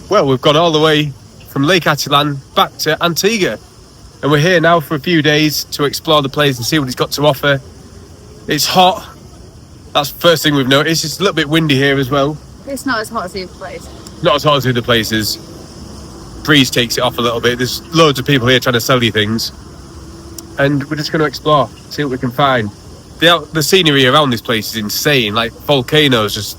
Well, we've gone all the way from Lake Atilan back to Antigua. And we're here now for a few days to explore the place and see what it's got to offer. It's hot. That's the first thing we've noticed. It's a little bit windy here as well. It's not as hot as the other place. Not as hot as the other places. Breeze takes it off a little bit. There's loads of people here trying to sell you things. And we're just going to explore, see what we can find. The scenery around this place is insane. Like volcanoes just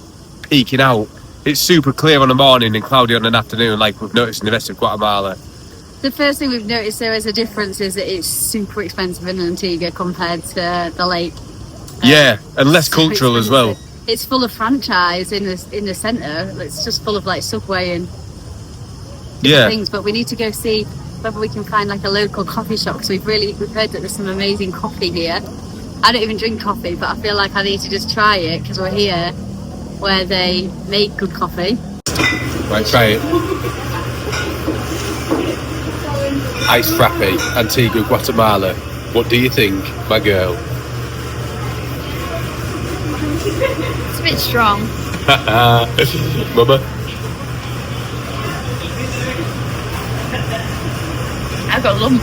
peeking out. It's super clear on the morning and cloudy on an afternoon, like we've noticed in the rest of Guatemala. The first thing we've noticed there is a difference is that it's super expensive in Antigua compared to the lake. Yeah, and less cultural as well. It's full of franchise in the centre. It's just full of like Subway and things. But we need to go see whether we can find like a local coffee shop because we've heard that there's some amazing coffee here. I don't even drink coffee, but I feel like I need to just try it because we're here where they make good coffee. Right, try it. Ice frappe, Antigua, Guatemala. What do you think, my girl? It's a bit strong. Mama? I've got a lump.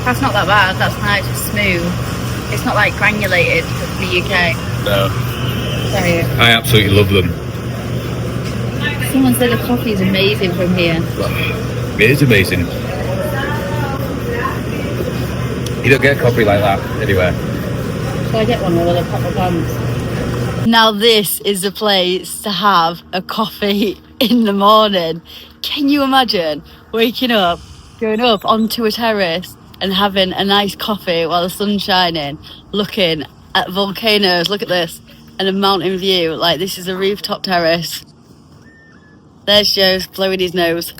That's not that bad. That's nice. It's smooth. It's not like granulated for the UK. No. So, I absolutely love them. someone said the coffee is amazing from here. It is amazing. You don't get coffee like that anywhere. Shall I get one or will I pop my pants? Now this is the place to have a coffee in the morning. Can you imagine waking up, going up onto a terrace and having a nice coffee while the sun's shining, looking at volcanoes, look at this, and a mountain view. Like, this is a rooftop terrace. There's Joe's blowing his nose.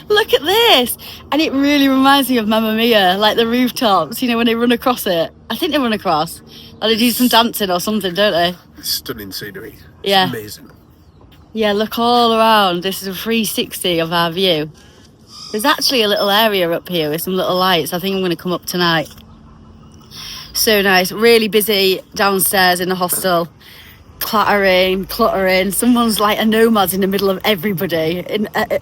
Look at this. And it really reminds me of Mamma Mia, like the rooftops, you know, when they run across it. I think they run across. Or they do some dancing or something, don't they? Stunning scenery. It's yeah. Amazing. Yeah, look all around. This is a 360 of our view. There's actually a little area up here with some little lights. I think I'm going to come up tonight. So nice. Really busy downstairs in the hostel. Cluttering. Someone's like a nomad in the middle of everybody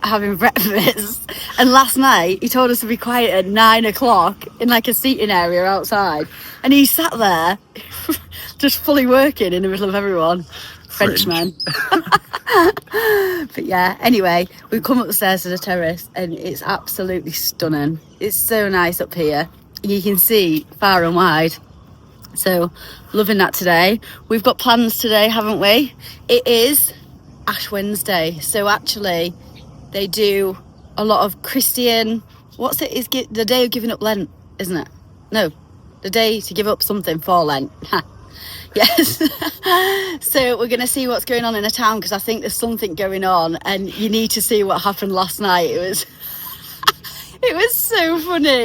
having breakfast. And last night, he told us to be quiet at 9 o'clock in like a seating area outside. And he sat there just fully working in the middle of everyone. Frenchman. But yeah, anyway, we've come upstairs to the terrace and it's absolutely stunning. It's so nice up here. You can see far and wide. So, loving that today. We've got plans today, haven't we? It is Ash Wednesday. So actually, they do a lot of Christian... What's it? Is the day of giving up Lent, isn't it? No, the day to give up something for Lent. Yes. So we're going to see what's going on in the town because I think there's something going on and you need to see what happened last night. It was... it was so funny.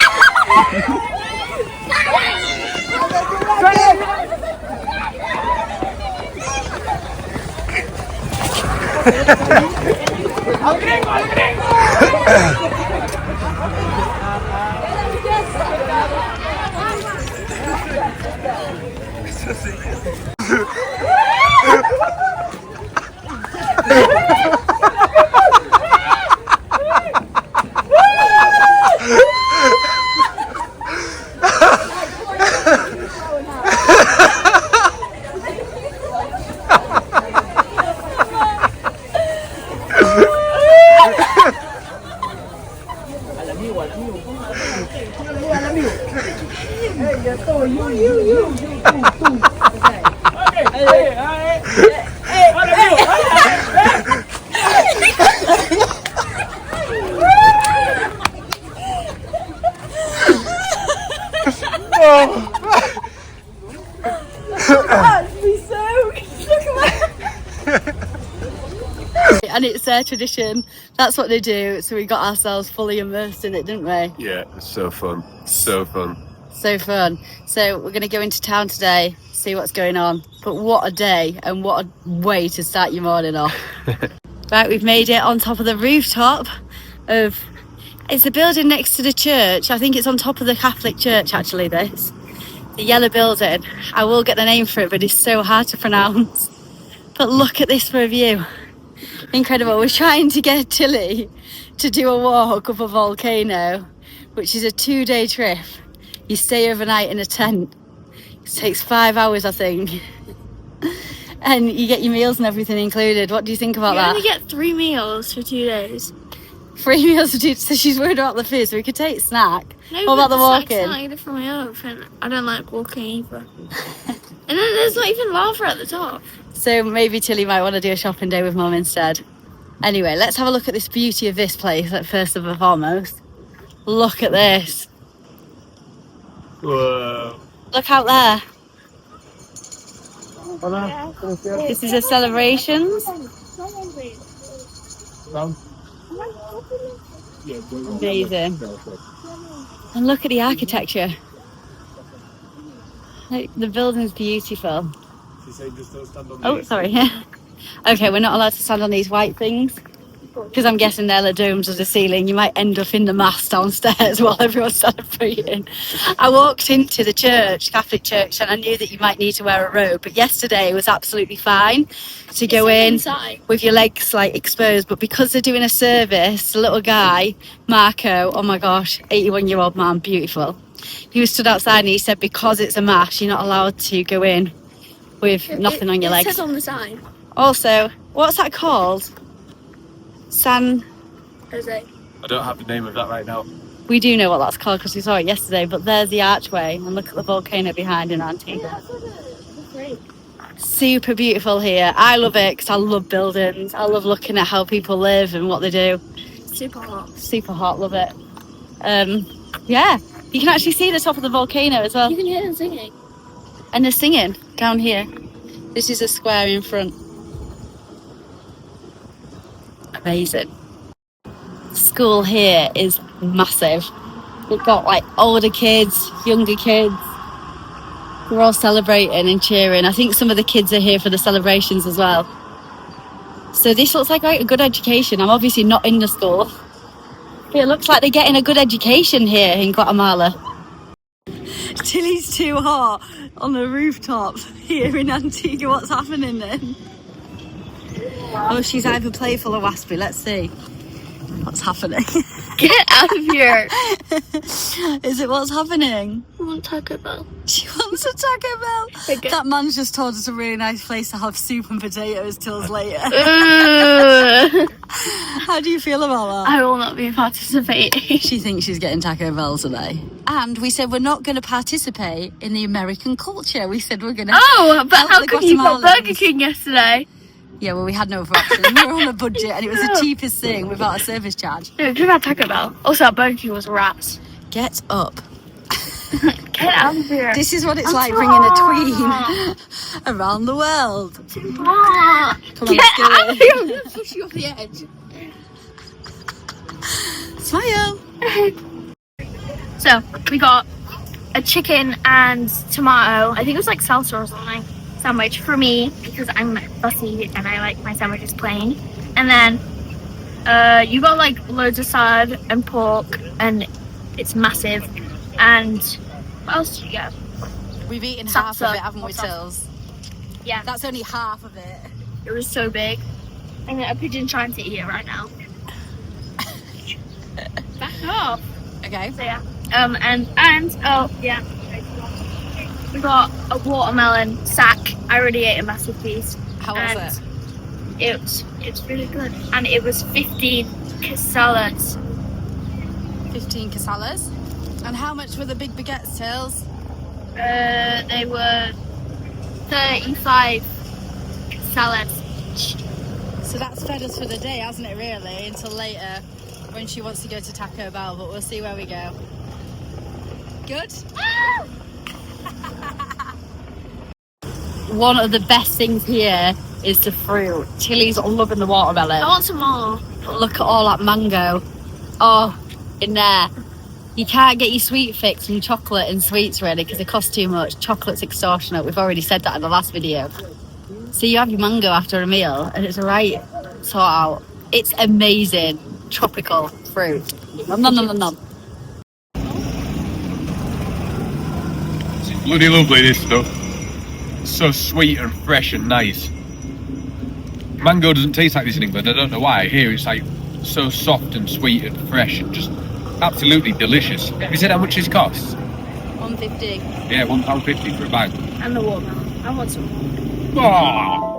And it's their tradition. That's what they do. So we got ourselves fully immersed in it, didn't we? Yeah, it's so fun. So fun. So fun. So we're going to go into town today, see what's going on. But what a day and what a way to start your morning off. Right, we've made it on top of the rooftop of... It's a building next to the church. I think it's on top of the Catholic church, actually, this. The yellow building. I will get the name for it, but it's so hard to pronounce. But look at this for a view. Incredible. We're trying to get Tilly to do a walk up a volcano, which is a 2-day trip. You stay overnight in a tent. It takes 5 hours, I think. And you get your meals and everything included. What do you think about that? You only get 3 meals for 2 days. 3 meals for 2, so she's worried about the food, so we could take snack. No, What about the walking? It's not either for my oath, and I don't like walking either. And then there's not even lava at the top. So maybe Tilly might want to do a shopping day with Mum instead. Anyway, let's have a look at this beauty of this place, like, first and foremost. Look at this. Whoa. Look out there. This is the celebrations. Amazing. And look at the architecture. Like, the building's beautiful. Oh, sorry. Okay, we're not allowed to stand on these white things because I'm guessing they're the domes of the ceiling. You might end up in the mass downstairs while everyone's celebrating. I walked into the church, Catholic church, and I knew that you might need to wear a robe, but yesterday it was absolutely fine to go in with your legs like exposed. But because they're doing a service, the little guy, Marco, oh my gosh, 81-year-old man, beautiful. He was stood outside and he said because it's a mass, you're not allowed to go in with nothing on your legs. It says on the sign. Also, what's that called? San Jose. I don't have the name of that right now. We do know what that's called because we saw it yesterday, but there's the archway and look at the volcano behind in Antigua. Super beautiful here. I love it because I love buildings. I love looking at how people live and what they do. Super hot. Super hot, love it. Yeah, you can actually see the top of the volcano as well. You can hear them singing. And they're singing down here. This is a square in front. Amazing. School here is massive. We've got like older kids, younger kids. We're all celebrating and cheering. I think some of the kids are here for the celebrations as well. So this looks like a good education. I'm obviously not in the school. But it looks like they're getting a good education here in Guatemala. Tilly's too hot on the rooftop here in Antigua. What's happening then? Oh, she's either playful or waspy. Let's see what's happening. Get out of here. Is it what's happening? I want Taco Bell. She wants a Taco Bell. Okay. That man's just told us a really nice place to have soup and potatoes till later. How do you feel about that? I will not be participating. She thinks she's getting Taco Bell today. And we said we're not going to participate in the American culture. We said we're going to. Oh, but help how the come you got Guatemalans. Burger King yesterday? Yeah, well, we had no other option. We were on a budget and it was the cheapest thing without a service charge. No, give out Taco Bell. Also, Burger King was rats. Get up. Get out of here. This is what it's like bringing a tween around the world. Come on, let's do out of it. here. I'm going to push you off the edge. Smile. So, we got a chicken and tomato. I think it was like salsa or something. Sandwich for me because I'm fussy and I like my sandwiches plain. And then you got like loads of salad and pork and it's massive. And what else did you get? We've eaten half of it, haven't we, Salsa. Tills? Yeah, That's only half of it. it was so big. And a pigeon trying to eat it right now. Back off. Okay. So yeah. And oh yeah. We got a watermelon sack. I already ate a massive piece. How was it? It's really good. And it was 15 quesadillas. 15 quesadillas. And how much were the big baguettes, Tills? They were 35 quesadillas. So that's fed us for the day, hasn't it, really? Until later when she wants to go to Taco Bell, but we'll see where we go. Good? One of the best things here is the fruit. Tilly's loving the watermelon. I want some more. Look at all that mango. Oh, in there. You can't get your sweet fix from chocolate and sweets really because they cost too much. Chocolate's extortionate. We've already said that in the last video. So you have your mango after a meal and it's a right sort out. It's amazing. Tropical fruit. Nom nom nom nom nom. Bloody lovely, this stuff. So sweet and fresh and nice. Mango doesn't taste like this in England. I don't know why. Here it's like so soft and sweet and fresh and just absolutely delicious. Have you said how much this costs? £1.50. Yeah, £1.50 for a bag. And the watermelon. I want some more. Oh.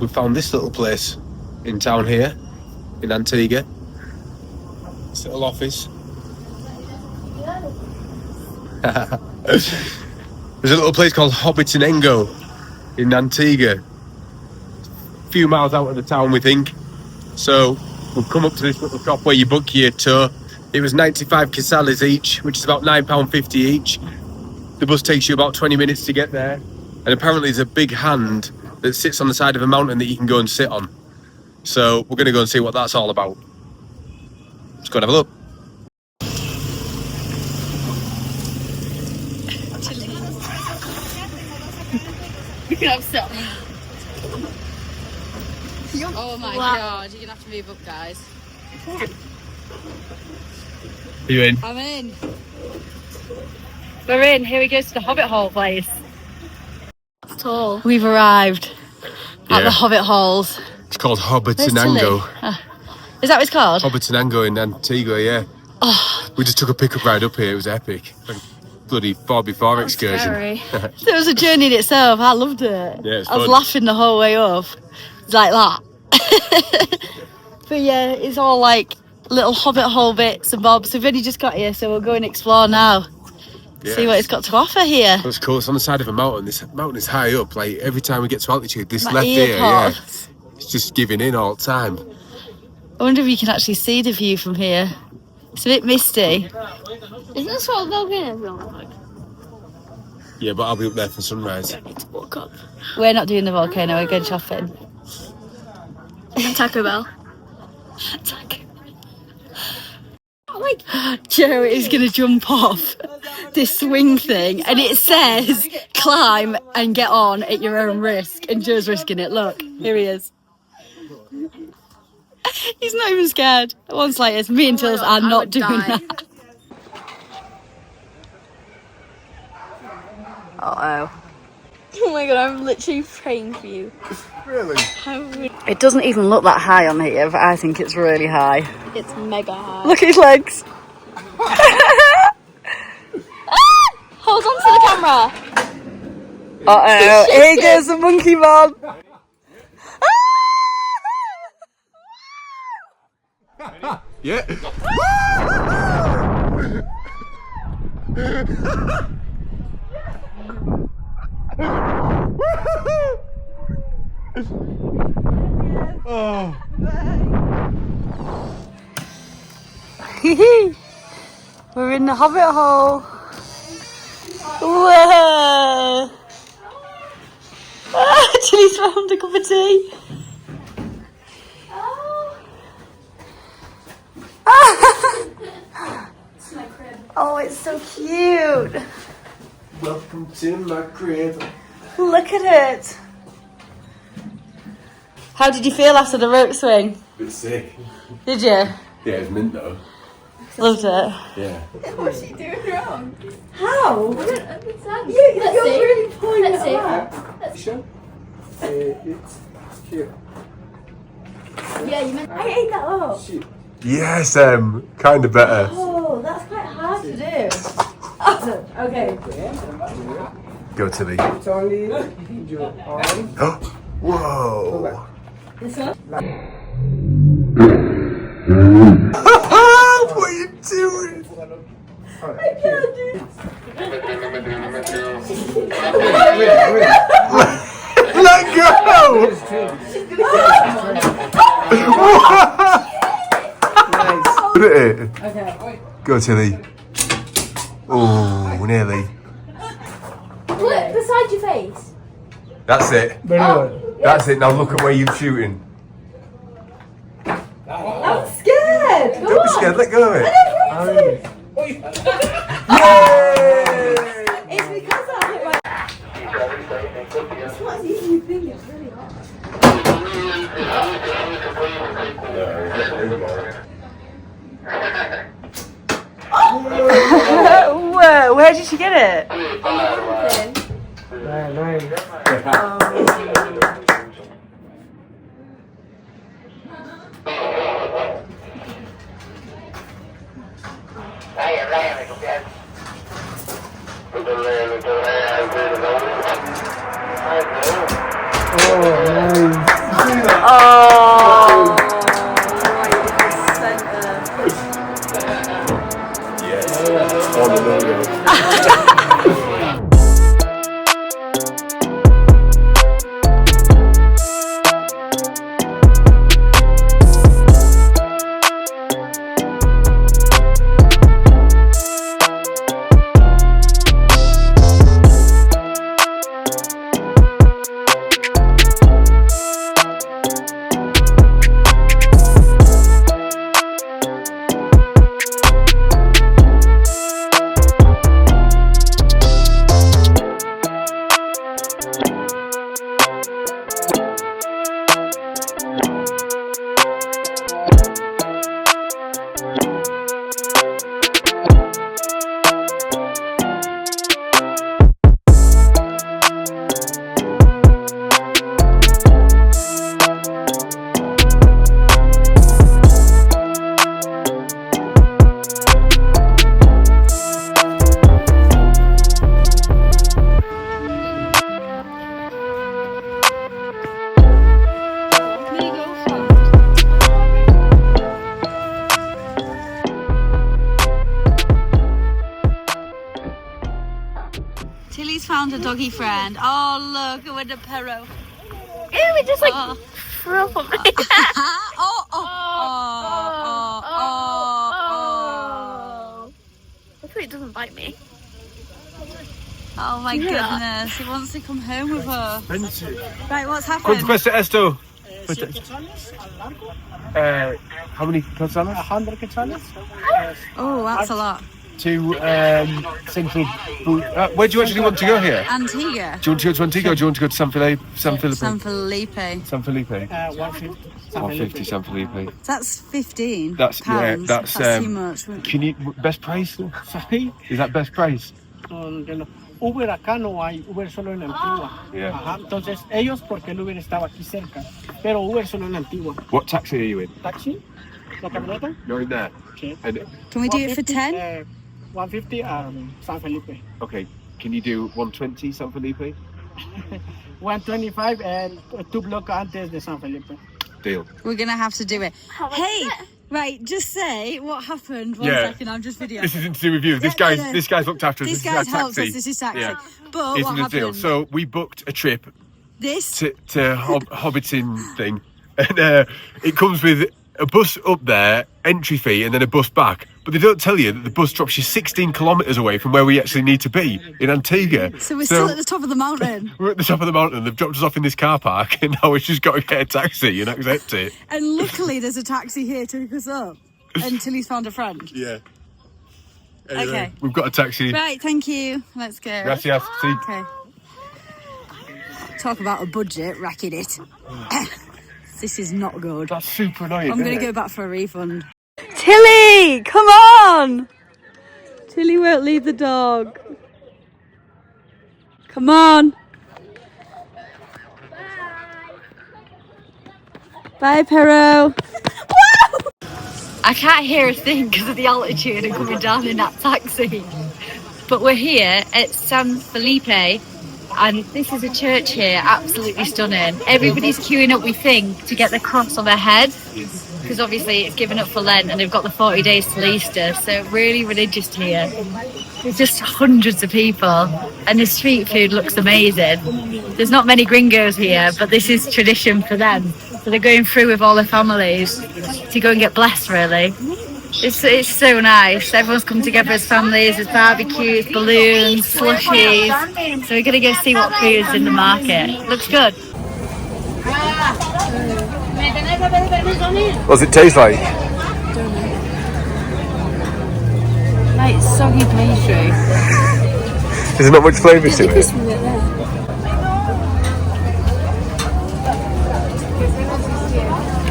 We found this little place in town here, in Antigua. This little office. There's a little place called Hobbitonengo in Antigua. A few miles out of the town, we think. So we've come up to this little shop where you book your tour. It was 95 quetzales each, which is about £9.50 each. The bus takes you about 20 minutes to get there. And apparently there's a big hand that sits on the side of a mountain that you can go and sit on. So we're going to go and see what that's all about. Let's go and have a look. You can have some. Oh my god, you're gonna have to move up, guys. Are you in? I'm in. We're in. Here we go to the Hobbit Hall place. It's tall. We've arrived at Yeah. the Hobbit Halls. It's called Where's Hobbitonengo. Tilly? Is that what it's called? Hobbitonengo in Antigua, yeah. Oh, We just took a pickup ride up here. It was epic. Like, bloody 4x4 excursion. Scary. it was a journey in itself. I loved it. Yeah, it's I was fun. laughing the whole way up. It's like that. But yeah, it's all like little Hobbit Hole bits and bobs. We've only just got here, so we'll go and explore now. Yeah. See what it's got to offer here. That's cool. It's on the side of a mountain. This mountain is high up. Like every time we get to altitude, this My left ear ear, yeah, pops. it's just giving in all the time. I wonder if you can actually see the view from here. It's a bit misty. Isn't this what volcanoes look like? Yeah, but I'll be up there for sunrise. Walk up. We're not doing the volcano, we're going shopping. And Taco Bell. Joe is going to jump off this swing thing and it says climb and get on at your own risk, and Joe's risking it. Look, here he is. He's not even scared. One slightest. Me and Tills are not doing that. Uh-oh. Oh my god, I'm literally praying for you. Really? It doesn't even look that high on here, but I think it's really high. It's mega high. Look at his legs. Hold on to the camera. Uh-oh. Here goes the monkey man. Yeah. Oh. We're in the Hobbit Hole. Whoa! Tilly's found a cup of tea. Oh, it's so cute. Welcome to my crib. Look at it. How did you feel after the rope swing? Bit sick. Did you? Yeah, it's mint though. Loved it. Yeah. What's she doing wrong? How? You're really pulling it out. Sure. It's cute. Yeah, you meant. I ate that up. Yes, kind of better. Oh, that's quite hard to do. Oh, okay. Go to the. It's only your arm. Whoa. This one? What are you doing? I can't do it. Let go! Put it in. Okay. Go, Tilly. Oh, nearly. Look beside your face. That's it. Very good. That's it. Now look at where you're shooting. I'm scared. Come Don't be on. scared. Let go of it. Yay! It's because I hit my... It's not as easy as you think. It's really hard. Whoa, where did you get it? Nice. Oh, Yes. On the logo. Tilly's found a doggy friend. Oh, look, with the perro. Ew, it just like Oh. threw up on me. Hopefully it doesn't bite me. Oh my Yeah. goodness, he wants to come home with her. Right, what's ¿Cuánto happened? cuesta esto? quetzales al largo, How many quetzales? 100 quetzales. Oh, that's a lot. To Central. Where do you actually want to go here? Antigua. Do you want to go to Antigua or do you want to go to San Felipe? San Felipe. San Felipe. 150. 150 San Felipe. That's 15 That's pounds. that's too much. Can you best price? Sorry. Is that best price? Uber acá no hay, Uber solo en Antigua. Yeah. Ajá, entonces ellos porque el Uber estaba aquí cerca, pero Uber solo en Antigua. What taxi are you in? ¿Taxi? ¿La camioneta? You're in there. Sí. And, Can we do it for 10? 150 San Felipe. okay. Can you do 120 San Felipe? 125 and 2 blocks antes de San Felipe. Deal. We're going to have to do it. How much Hey, is it? right, just say what happened. One Yeah. second, I'm just videoing. This isn't to do with you. This Yeah, no, guy's no. this guy's looked after us. This This guy's is our helped taxi. us. This is taxi. Yeah. But Isn't what a deal. happened? So we booked a trip This to Hobbiton thing, and it comes with a bus up there, entry fee, and then a bus back. but they don't tell you that the bus drops you 16 kilometres away from where we actually need to be in Antigua. So we're still at the top of the mountain. We're at the top of the mountain. They've dropped us off in this car park, and now we've just got to get a taxi and accept it. And luckily, there's a taxi here to pick us up until he's found a friend. Yeah. Anyway, Okay. we've got a taxi. Right, thank you. Let's go. Gracias. See. Okay. Talk about a budget, racking it. This is not good. That's super annoying. I'm going to go back for a refund. Tilly, come on! Tilly won't leave the dog. Come on. Bye, Pero. I can't hear a thing because of the altitude and coming down in that taxi. But we're here at San Felipe, and this is a church here, absolutely stunning. Everybody's queuing up, we think, to get the cross on their head, because obviously it's given up for Lent and they've got the 40 days till Easter, so really religious here. There's just hundreds of people, and the street food looks amazing. There's not many gringos here, but this is tradition for them. So they're going through with all their families to go and get blessed, really. It's so nice. Everyone's come together as families. There's barbecues, balloons, slushies. So we're going to go see what food's in the market. Looks good. What does it taste like? Like soggy pastry. There's not much flavour to it.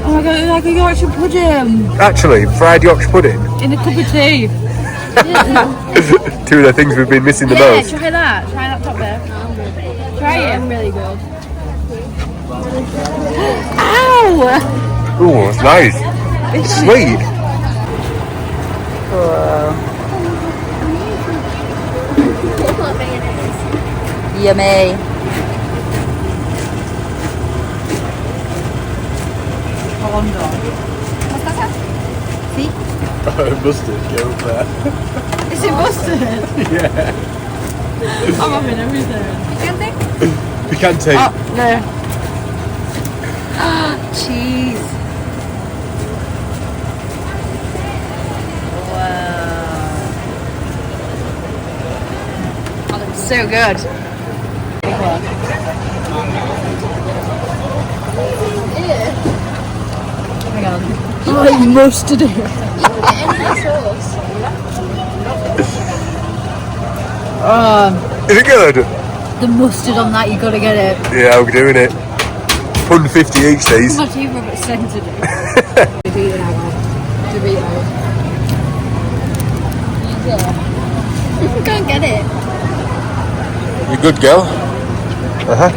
Oh my god, it's like a Yorkshire pudding. Actually, fried Yorkshire pudding. In a cup of tea. Two of the things we've been missing the most. Try that. Try that top bit. Try it. Really good. Ow! Ooh, it's nice. It's sweet. Yummy. See? Mustard, go there. Is it mustard? Yeah. I'm having everything. Picante. Oh, no. Cheese. Wow. Oh, that's so good. Hang on. Oh, you mustard it. Is it good? The mustard on that, you gotta get it. Yeah, we're doing it. £1.50 each these. Not even a bit scented. People can't get it. You good girl? Uh-huh.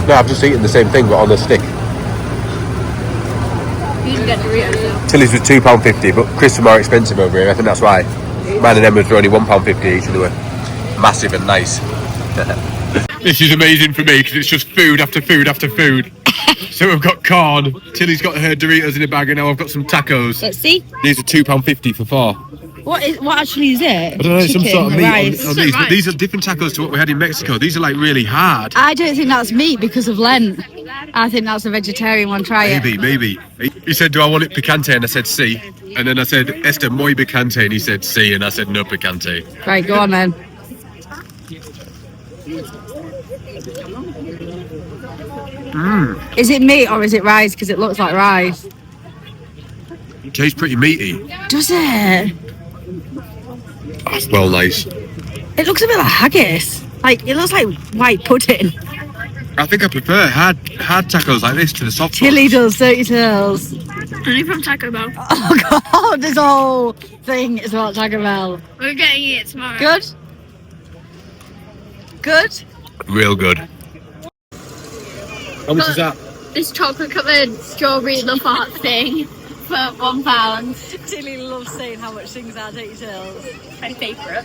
No, I've just eaten the same thing but on a stick. You can get Doritos. Tilly's was £2.50, but Chris are more expensive over here. I think that's why. Mine and Emma's were only £1.50 each, and they were massive and nice. This is amazing for me because it's just food after food after food. So we've got corn. Tilly's got her Doritos in a bag, and now I've got some tacos. Let's see. These are £2.50 for 4. What actually is it? I don't know, some sort of meat rice. on these, but these are different tacos to what we had in Mexico. These are like really hard. I don't think that's meat because of Lent. I think that's a vegetarian one. Try it. Maybe. He said, do I want it picante? And I said, sí. And then I said, Esther, muy picante. And he said, sí. And I said, no picante. Right, go on then. Is it meat or is it rice? Because it looks like rice. It tastes pretty meaty. Does it? That's well nice. It looks a bit like haggis. Like, it looks like white pudding. I think I prefer hard tacos like this to the soft Tilly ones. does, don't you, Tills? Only from Taco Bell. Oh, God, this whole thing is about Taco Bell. We're getting it tomorrow. Good? Good? Real good. How much is that? This chocolate covered strawberry love heart thing for £1. Tilly loves saying how much things are, don't you, Tills? My favourite.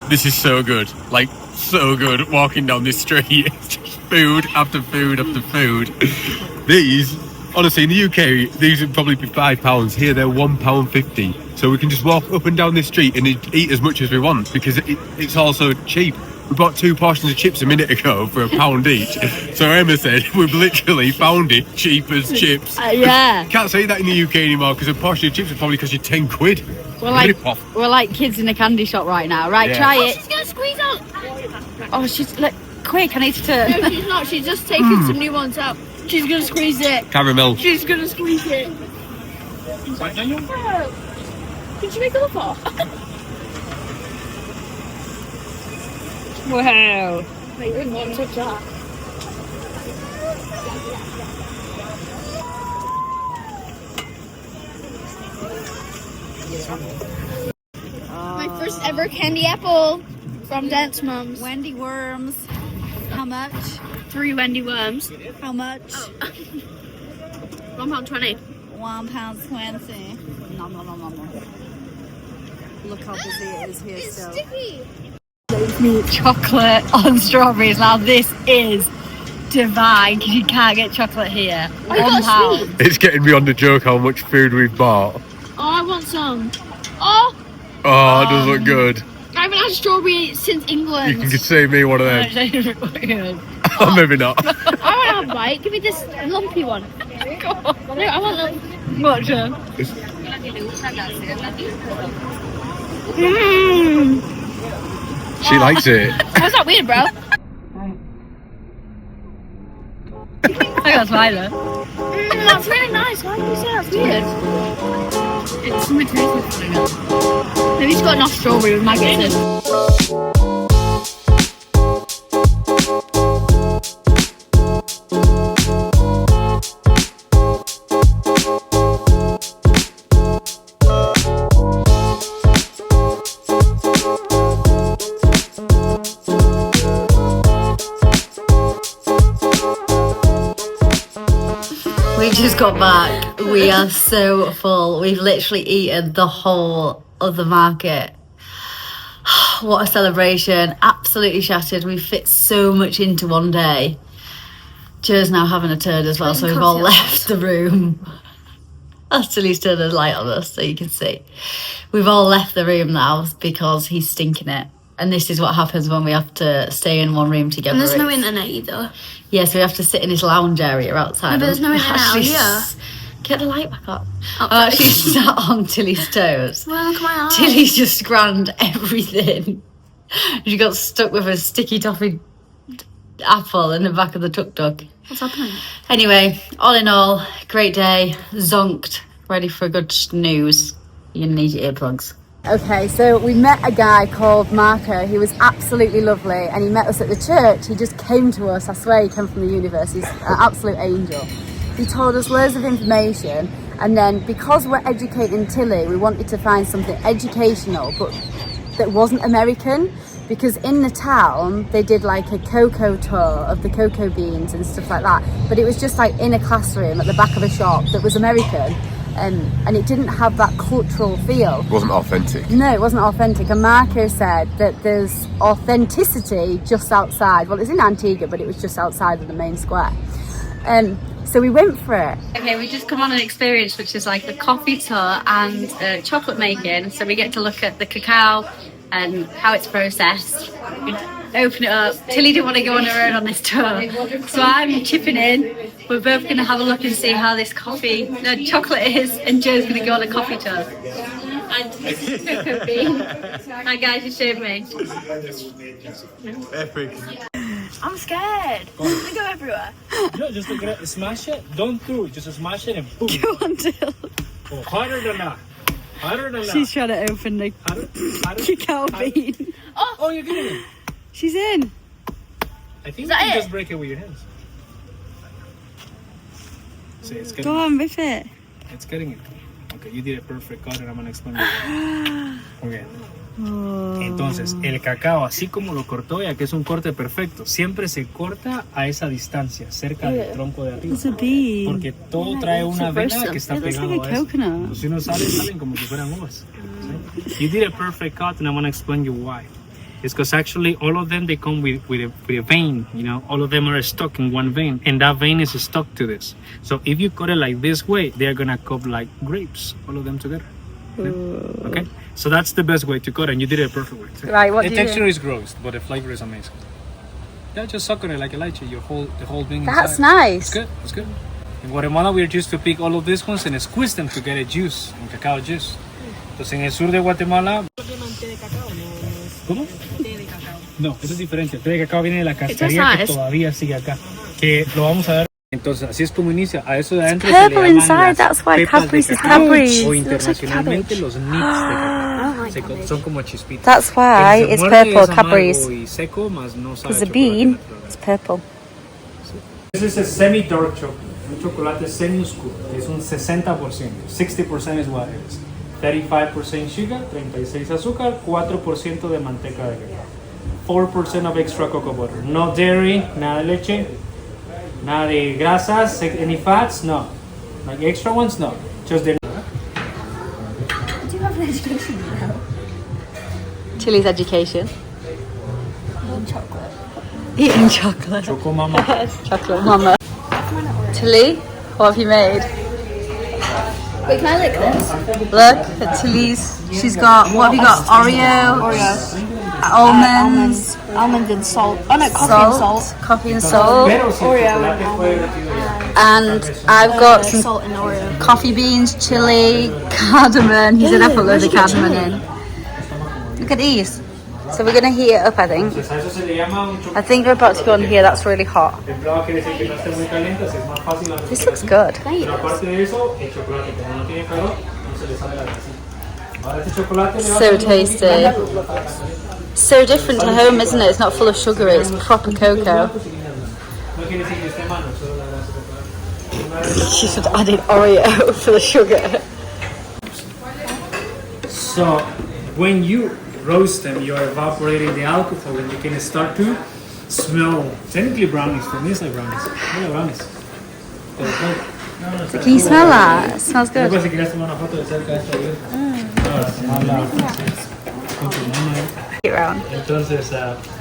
This is so good. Like, so good walking down this street. It's just food after food after food. These, honestly, in the UK, these would probably be £5. Here, they're £1.50. So we can just walk up and down this street and eat as much as we want because it's all so cheap. We bought 2 portions of chips a minute ago for £1 each. So Emma said we've literally found it cheap as chips. Yeah. Can't say that in the UK anymore because a portion of chips would probably cost you 10 quid. We're like kids in a candy shop right now. Right, Yeah. try it. She's gonna squeeze out. Oh, she's look quick. I need to turn. No, she's not. She's just taking some new ones out. She's gonna squeeze it. Caramel. She's gonna squeeze it. Did you make a look off? Wow. Wait, we won't touch that. My first ever candy apple from Dance Mums. Wendy worms. How much? 3 Wendy worms. How much? £1.20. £1.20. Nom nom nom nom nom. Look how busy it is here It's still. sticky. Me chocolate on strawberries. Now this is divine because you can't get chocolate here. £1. It's getting beyond the joke how much food we've bought. Oh, I want some. Oh, Oh, it does look good. I haven't had strawberry since England. You can save me one of them. Oh, maybe not. I want to have a bite. Give me this lumpy one. No, I want the... Watch her. She likes it. How's that weird, bro? I got Smiler. That's really nice. Why do you say that's weird? It's something tasty. Maybe it's got enough strawberry with maggots in. We just got back. We are so full. We've literally eaten the whole of the market. What a celebration. Absolutely shattered. We fit so much into one day. Joe's now having a turd as well, so we've all left the room. Tilly's turned the light on us so you can see. We've all left the room now because he's stinking it. And this is what happens when we have to stay in one room together. And there's no It's- internet either. Yeah, so we have to sit in this lounge area outside. No, but there's no internet out Actually, here. Get the light back up. Oh, I'm actually sat on Tilly's toes. Well, look at my eyes. Tilly's just scrammed everything. She got stuck with a sticky toffee apple in the back of the tuk-tuk. What's happening? Anyway, all in all, great day. Zonked. Ready for a good snooze. You're going to need your earplugs. Okay, so we met a guy called Marco. He was absolutely lovely and he met us at the church. He just came to us. I swear he came from the universe. He's an absolute angel. He told us loads of information, and then because we're educating Tilly, we wanted to find something educational but that wasn't American, because in the town they did like a cocoa tour of the cocoa beans and stuff like that, but it was just like in a classroom at the back of a shop that was American. And it didn't have that cultural feel. It wasn't authentic. No, it wasn't authentic. And Marco said that there's authenticity just outside. Well, it's in Antigua, but it was just outside of the main square. So we went for it. Okay, we just come on an experience which is like a coffee tour and chocolate making. So we get to look at the cacao and how it's processed. Open it up. Tilly didn't want to go on her own on this tour, so I'm chipping in. We're both going to have a look and see how this chocolate is, and Joe's going to go on a coffee tour. And cocoa bean. Hi guys, you showed me. Epic. I'm scared. I'm gonna go everywhere. No, just look at it, smash it. Don't throw it, just smash it and boom. Go on, Till. Oh, harder than that. Harder than that. She's trying to open the Harder. cacao bean. Oh, you're getting it. She's in. I think you that can it? just break it with your hands. See, it's getting Go on, rip it. It's getting it. Okay, you did a perfect cut and I'm gonna explain it. Okay. Entonces, el cacao, así como lo cortó ella, que es un corte perfecto, siempre se corta a esa distancia, cerca del tronco de arriba. It's a bean. Porque todo trae una vena que está It looks pegado like a a eso. coconut. Pues si uno salen como si fueran uvas. ¿Sí? You did a perfect cut and I'm gonna explain you why. It's because actually all of them, they come with a vein, you know, all of them are stuck in one vein and that vein is stuck to this. So if you cut it like this way, they're gonna cut like grapes, all of them together. Okay, so that's the best way to cut, and you did it a perfect way. Right, what the do you texture do? is gross, but the flavor is amazing. Yeah, just suck on it like a lychee. The whole thing. That's inside. nice. It's good. It's good. In Guatemala, we're used to pick all of these ones and squeeze them to get a juice, un cacao juice. Entonces, en el sur de Guatemala. ¿Cómo? No, eso es diferente. El té de cacao viene de la cascaría que todavía sigue acá. Que lo vamos a ver. Entonces, así es como inicia. A eso de adentro se le Purple llaman inside, las that's why pepas Cadbury's de is cacao, Cadbury's. o It looks like internacionalmente cabbage. los nips de cacao. Son como chispitas. That's why Cuando se it's muerde purple, es amargo Cadbury's. y seco, más no sabe Because the chocolate bean natural. is purple. This is a semi-dark chocolate. Un chocolate semi-oscuro. Es un 60%. 60% is what it is. 35% sugar, 36 azúcar, 4% de manteca de cacao. 4% of extra cocoa butter. No dairy, nada de leche, nada de grasas, any fats, no. Like extra ones, no. Just the... Do you have an education now? Chili's education. On chocolate. Eating chocolate. Choco mama. Chocolate mama. Chili, what have you made? Wait, can I lick this? Look at Chili's. She's got, what have you got? Oreo, almonds, Almond and salt. Oh no, coffee and salt, Oreo and I've got some salt and Oreo. coffee beans, chili, cardamom. He said I put loads of cardamom in. Look at these. So we're gonna heat it up, I think. I think we're about to go on here. That's really hot. This looks good. So tasty. So different to home, isn't it? It's not full of sugar. It's proper cocoa. She should add in Oreo for the sugar. So when you roast them, you're evaporating the alcohol, and you can start to smell technically brownies. For me, it's like brownies. Yeah, brownies. So can you smell that? It smells good. Get round. Entonces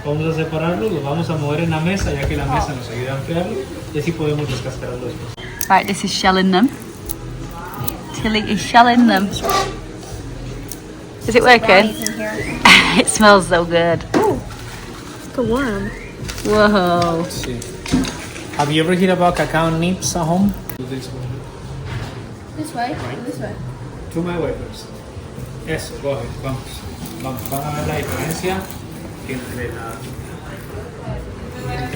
vamos a separarlos, los vamos a mover en la mesa, ya que la mesa nos ayuda a ampliarlo, y así podemos descascararlos. Right, this is shelling them. Tilly is shelling them. Is it working? It smells so good. It's a worm. Whoa. Sí. Have you ever heard about cacao nips at home? This way. This way? This way. To my way first. Eso, go ahead, vamos. Vamos, van a ver la diferencia entre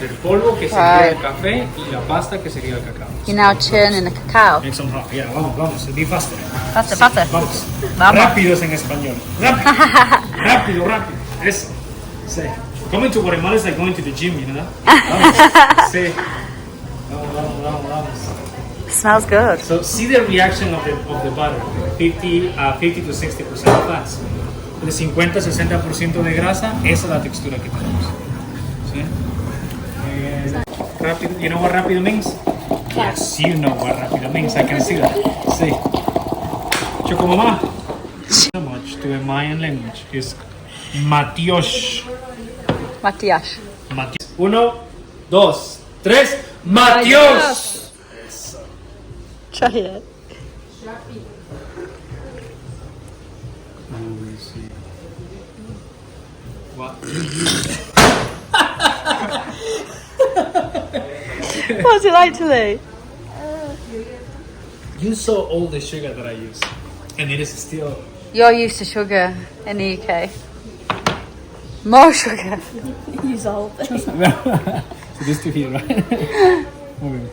el polvo que sería el café y la pasta que sería el cacao. You're now churning the cacao. Make some hot. Yeah, vamos, be faster. Faster, faster. Vamos. Vamos. Rápidos en español. Rápido. Rápido. Eso. Sí. Coming to Guatemala is like going to the gym, you know that? Vamos. Sí. Vamos. Smells good. So see the reaction of the butter. 50 to 60% fats. De 50-60% de grasa, esa es la textura que tenemos. ¿Sí? Rápido, you know what rápido means? Yes, you know what rápido means. I can see that. Sí. Chocomamá. Much to a Mayan language is Matios. Matias. 1, 2, 3. Matios. Try it. What? What's it like, Tilly? You saw all the sugar that I use, and it is still. You're used to sugar in the UK. More sugar. Use all of it. So this to here, right? Okay.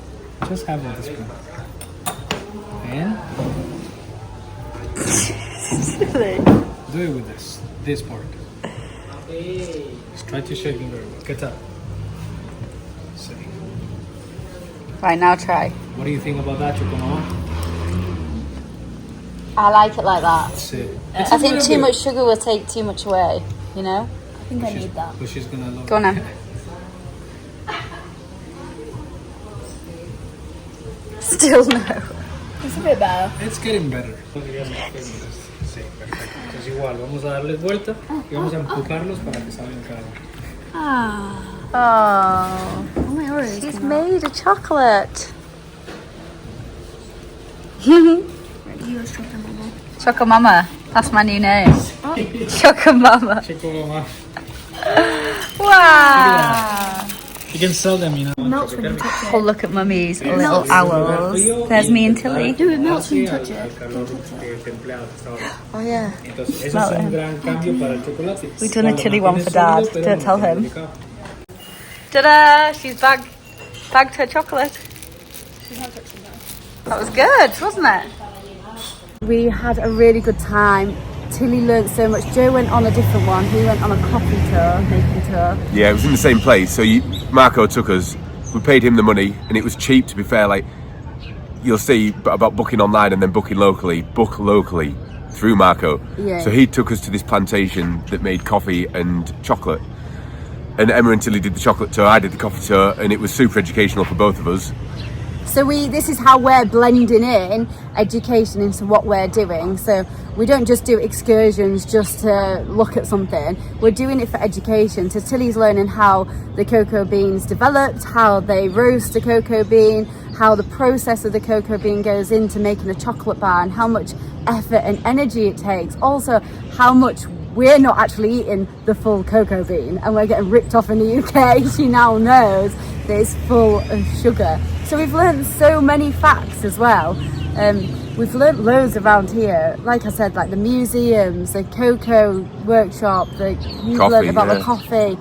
Just have a spoon. And do it with this part. Just try to shake it very well. Get up. See. Right, now try. What do you think about that, Choconoma? I like it like that. See. I think too much sugar will take too much away, you know? I think I need that. But she's gonna love Go on then. Still no. It's a bit better. It's getting better. Sí, perfecto. Entonces igual, vamos a darles vuelta y vamos a empujarlos para que salgan cada uno. Oh, my Oreos. she's made a chocolate. You was chocolate mama. Choco Mama. That's my new name. Choco Mama. Chico Mama. Wow. You can sell them, you know. Melts when you touch it. Oh, look at Mummy's little owls. There's me and Tilly. Do it melts when you touch it. Oh, yeah. Entonces, eso es un gran cambio para el chocolate. We've done a Tilly one for Dad. Don't tell him. Ta-da! She's bagged her chocolate. That was good, wasn't it? We had a really good time. Tilly learnt so much. Joe went on a different one. He went on a coffee tour, making tour. Yeah, it was in the same place. So Marco took us. We paid him the money, and it was cheap. To be fair, like you'll see about booking online and then booking locally. Book locally through Marco. Yeah. So he took us to this plantation that made coffee and chocolate. And Emma and Tilly did the chocolate tour. I did the coffee tour, and it was super educational for both of us. So this is how we're blending in education into what we're doing. So we don't just do excursions just to look at something. We're doing it for education. So Tilly's learning how the cocoa beans developed, how they roast a cocoa bean, how the process of the cocoa bean goes into making a chocolate bar, and how much effort and energy it takes. Also, how much we're not actually eating the full cocoa bean and we're getting ripped off in the UK. She now knows that it's full of sugar. So we've learned so many facts as well. We've learned loads around here. Like I said, like the museums, the cocoa workshop, you've learned about the coffee.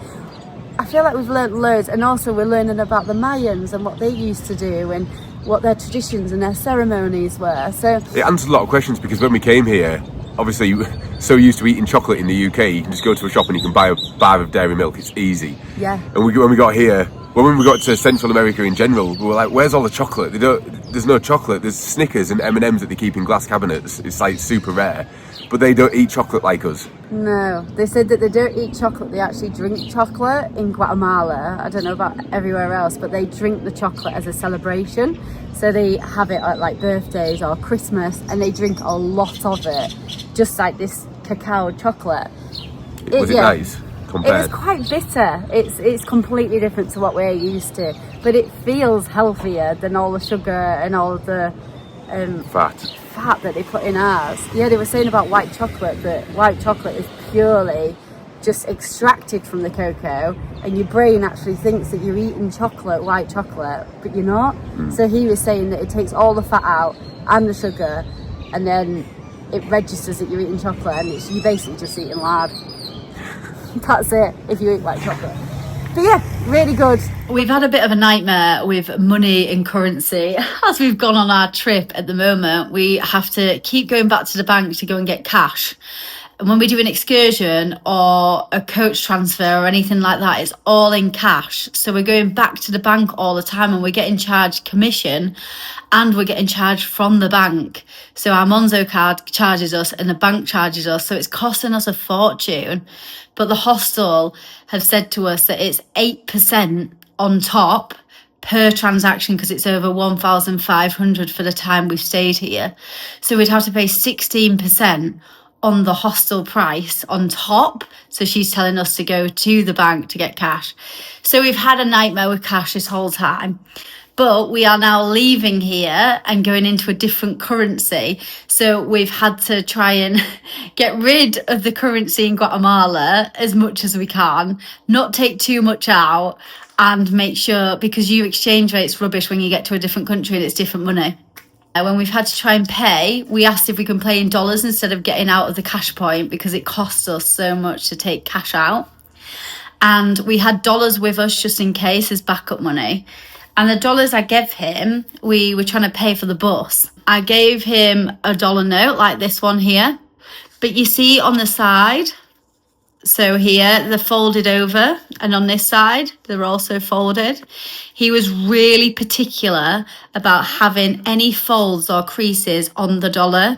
I feel like we've learned loads, and also we're learning about the Mayans and what they used to do and what their traditions and their ceremonies were. So it answered a lot of questions, because when we came here, obviously so used to eating chocolate in the UK, you can just go to a shop and you can buy a bar of dairy milk. It's easy. Yeah. And when we got here, when we got to Central America in general, we were like, where's all the chocolate? There's no chocolate. There's Snickers and M&Ms that they keep in glass cabinets. It's like super rare, but they don't eat chocolate like us. No, they said that they don't eat chocolate, they actually drink chocolate in Guatemala. I don't know about everywhere else, but they drink the chocolate as a celebration. So they have it at like birthdays or Christmas, and they drink a lot of it, just like this cacao chocolate. Was it nice? Compared? It was quite bitter. It's completely different to what we're used to, but it feels healthier than all the sugar and all the fat that they put in ours. Yeah, they were saying about white chocolate, that white chocolate is purely just extracted from the cocoa, and your brain actually thinks that you're eating white chocolate, but you're not. So he was saying that it takes all the fat out and the sugar, and then it registers that you're eating chocolate, and you're basically just eating lard. That's it, if you eat white chocolate. But yeah, really good. We've had a bit of a nightmare with money and currency. As we've gone on our trip at the moment, we have to keep going back to the bank to go and get cash. And when we do an excursion or a coach transfer or anything like that, it's all in cash. So we're going back to the bank all the time, and we're getting charged commission, and we're getting charged from the bank. So our Monzo card charges us and the bank charges us. So it's costing us a fortune. But the hostel have said to us that it's 8% on top per transaction, because it's over 1,500 for the time we've stayed here. So we'd have to pay 16% on the hostel price on top. So she's telling us to go to the bank to get cash. So we've had a nightmare with cash this whole time. But we are now leaving here and going into a different currency. So we've had to try and get rid of the currency in Guatemala as much as we can, not take too much out, and make sure, because your exchange rate's rubbish when you get to a different country and it's different money. When we've had to try and pay, we asked if we can pay in dollars instead of getting out of the cash point, because it costs us so much to take cash out. And we had dollars with us just in case as backup money. And the dollars I gave him, we were trying to pay for the bus. I gave him a dollar note like this one here. But you see on the side, so here they're folded over, and on this side they're also folded. He was really particular about having any folds or creases on the dollar.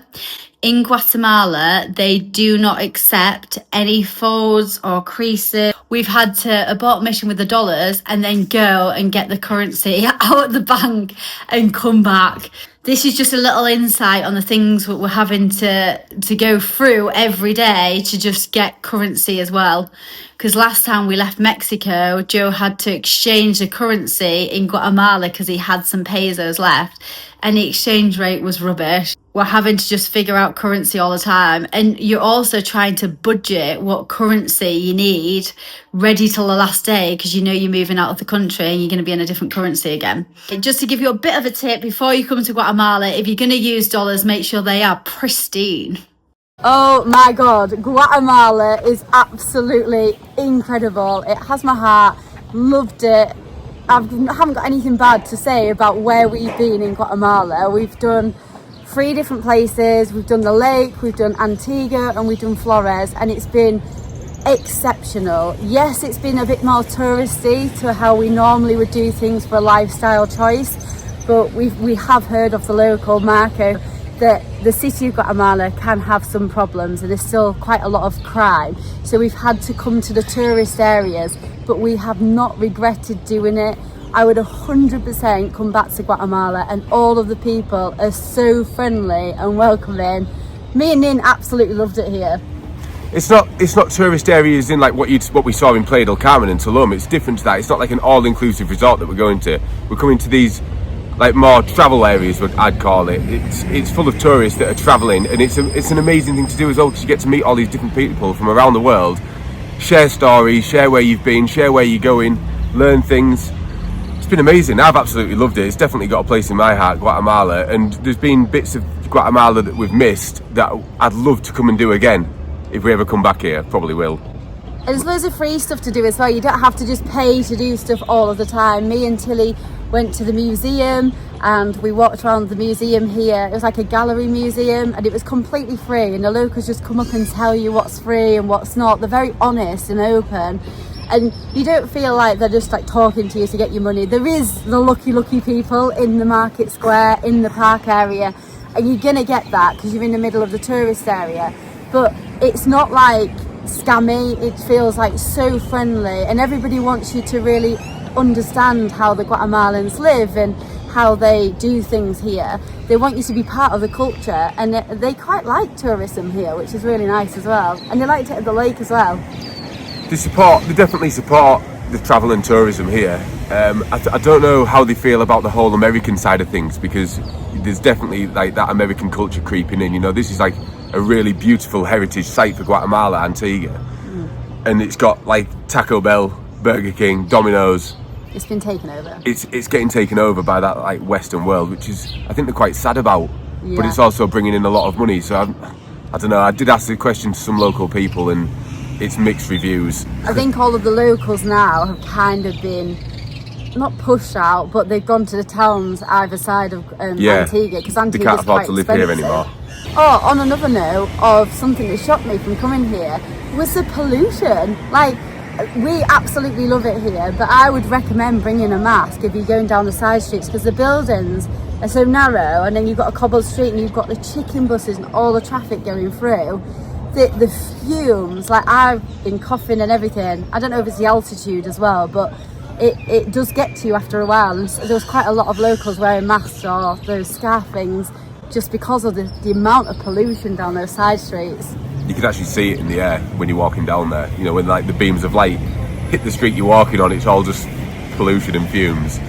In Guatemala, they do not accept any folds or creases. We've had to abort mission with the dollars and then go and get the currency out of the bank and come back. This is just a little insight on the things that we're having to go through every day to just get currency as well. Because last time we left Mexico, Joe had to exchange the currency in Guatemala because he had some pesos left. and the exchange rate was rubbish. We're having to just figure out currency all the time. And you're also trying to budget what currency you need ready till the last day, because you know you're moving out of the country and you're going to be in a different currency again. Just to give you a bit of a tip, before you come to Guatemala, if you're going to use dollars, make sure they are pristine. Oh my God, Guatemala is absolutely incredible. It has my heart, loved it. I haven't got anything bad to say about where we've been in Guatemala. We've done 3 different places. We've done the lake, we've done Antigua, and we've done Flores, and it's been exceptional. Yes, it's been a bit more touristy to how we normally would do things for a lifestyle choice, but we have heard of the local Marco that the city of Guatemala can have some problems and there's still quite a lot of crime. So we've had to come to the tourist areas, but we have not regretted doing it. I would 100% come back to Guatemala, and all of the people are so friendly and welcoming. Me and Nin absolutely loved it here. It's not tourist areas in like what we saw in Playa del Carmen and Tulum. It's different to that. It's not like an all-inclusive resort that we're going to. We're coming to these like more travel areas, what I'd call it. It's full of tourists that are traveling, and it's an amazing thing to do as well, because you get to meet all these different people from around the world, share stories, share where you've been, share where you're going, learn things. It's been amazing. I've absolutely loved it. It's definitely got a place in my heart, Guatemala, and there's been bits of Guatemala that we've missed that I'd love to come and do again. If we ever come back here, probably will. And there's loads of free stuff to do as well. You don't have to just pay to do stuff all of the time. Me and Tilly went to the museum and we walked around the museum here. It was like a gallery museum and it was completely free, and the locals just come up and tell you what's free and what's not. They're very honest and open, and you don't feel like they're just like talking to you to get your money. There is the lucky people in the market square, in the park area, and you're gonna get that because you're in the middle of the tourist area. But it's not like scammy. It feels like so friendly, and everybody wants you to really understand how the Guatemalans live and how they do things here. They want you to be part of the culture, and they quite like tourism here, which is really nice as well. And they liked it at the lake as well. They definitely support the travel and tourism here. I don't know how they feel about the whole American side of things, because there's definitely like that American culture creeping in. You know, this is like a really beautiful heritage site for Guatemala, Antigua, and it's got like Taco Bell, Burger King, Domino's. It's been taken over. It's getting taken over by that like Western world, which is I think they're quite sad about. Yeah. But it's also bringing in a lot of money. So I don't know. I did ask the question to some local people, and it's mixed reviews. I think all of the locals now have kind of been not pushed out, but they've gone to the towns either side of Antigua, because Antigua they can't afford to live here anymore. Oh, on another note of something that shocked me from coming here was the pollution. Like, we absolutely love it here, but I would recommend bringing a mask if you're going down the side streets, because the buildings are so narrow, and then you've got a cobbled street and you've got the chicken buses and all the traffic going through. The fumes, like I've been coughing and everything. I don't know if it's the altitude as well, but it does get to you after a while. And there was quite a lot of locals wearing masks or those scarf things, just because of the amount of pollution down those side streets. You can actually see it in the air when you're walking down there. You know, when like the beams of light hit the street you're walking on, it's all just pollution and fumes.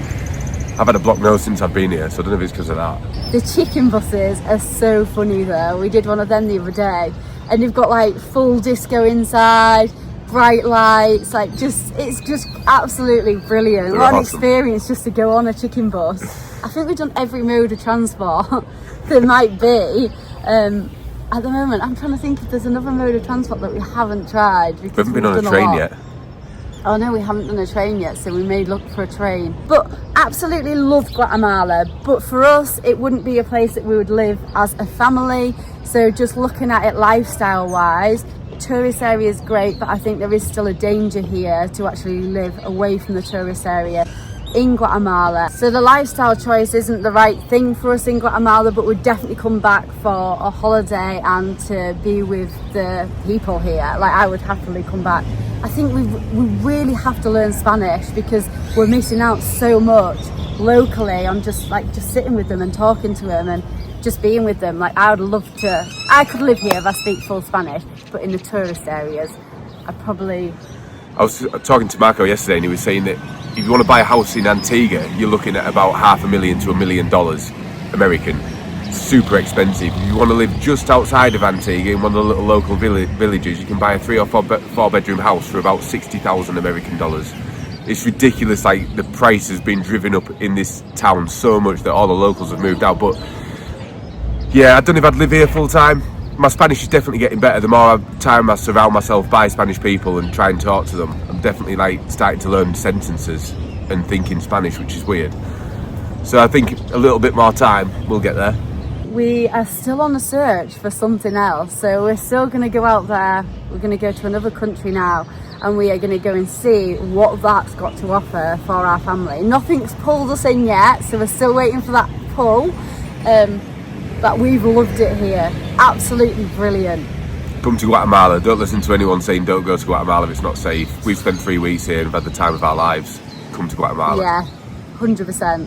I've had a blocked nose since I've been here, so I don't know if it's because of that. The chicken buses are so funny though. We did one of them the other day, and they've got like full disco inside, bright lights, like it's just absolutely brilliant. What an experience just to go on a chicken bus. I think we've done every mode of transport there might be. At the moment, I'm trying to think if there's another mode of transport that we haven't tried. We haven't been on a train yet. Oh no, we haven't done a train yet, so we may look for a train. But absolutely love Guatemala. But for us, it wouldn't be a place that we would live as a family. So just looking at it lifestyle-wise, tourist area is great, but I think there is still a danger here to actually live away from the tourist area in Guatemala. So the lifestyle choice isn't the right thing for us in Guatemala, but we'd definitely come back for a holiday and to be with the people here. Like, I would happily come back. I think we really have to learn Spanish, because we're missing out so much locally on just sitting with them and talking to them and just being with them. Like, I could live here if I speak full Spanish, but in the tourist areas, I was talking to Marco yesterday, and he was saying that if you want to buy a house in Antigua, you're looking at about $500,000 to $1 million. American. Super expensive. If you want to live just outside of Antigua in one of the little local villages, you can buy a 3 or 4 bedroom house for about 60,000 American dollars. It's ridiculous. Like, the price has been driven up in this town so much that all the locals have moved out. But yeah, I don't know if I'd live here full time. My Spanish is definitely getting better the more time I surround myself by Spanish people and try and talk to them. I'm definitely like starting to learn sentences and think in Spanish, which is weird. So I think a little bit more time, we'll get there. We are still on the search for something else, so we're still going to go out there. We're going to go to another country now, and we are going to go and see what that's got to offer for our family. Nothing's pulled us in yet, so we're still waiting for that pull, but we've loved it here. Absolutely brilliant. Come to Guatemala. Don't listen to anyone saying don't go to Guatemala if it's not safe. We've spent 3 weeks here and had the time of our lives. Come to Guatemala. Yeah, 100%.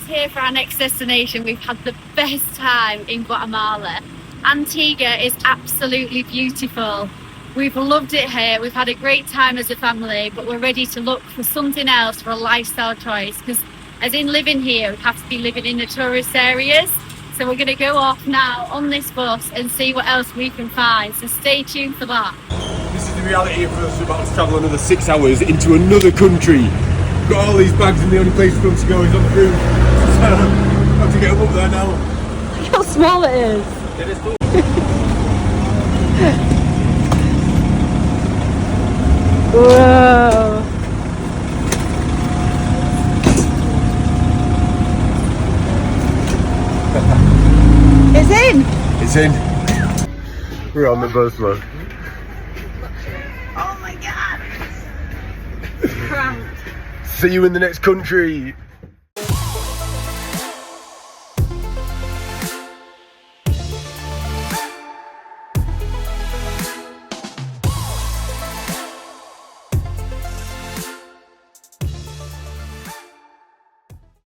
Here for our next destination. We've had the best time in Guatemala. Antigua is absolutely beautiful. We've loved it here. We've had a great time as a family, but we're ready to look for something else for a lifestyle choice, because as in living here, we have to be living in the tourist areas. So we're going to go off now on this bus and see what else we can find. So stay tuned for that. This is the reality of us about to travel another 6 hours into another country. Got all these bags and the only place for us to go is on the roof. So I have to get them up there now. Look how small it is. It is cool. Whoa. It's in. It's in. We're on the bus, look. Oh my god. Cramped. See you in the next country.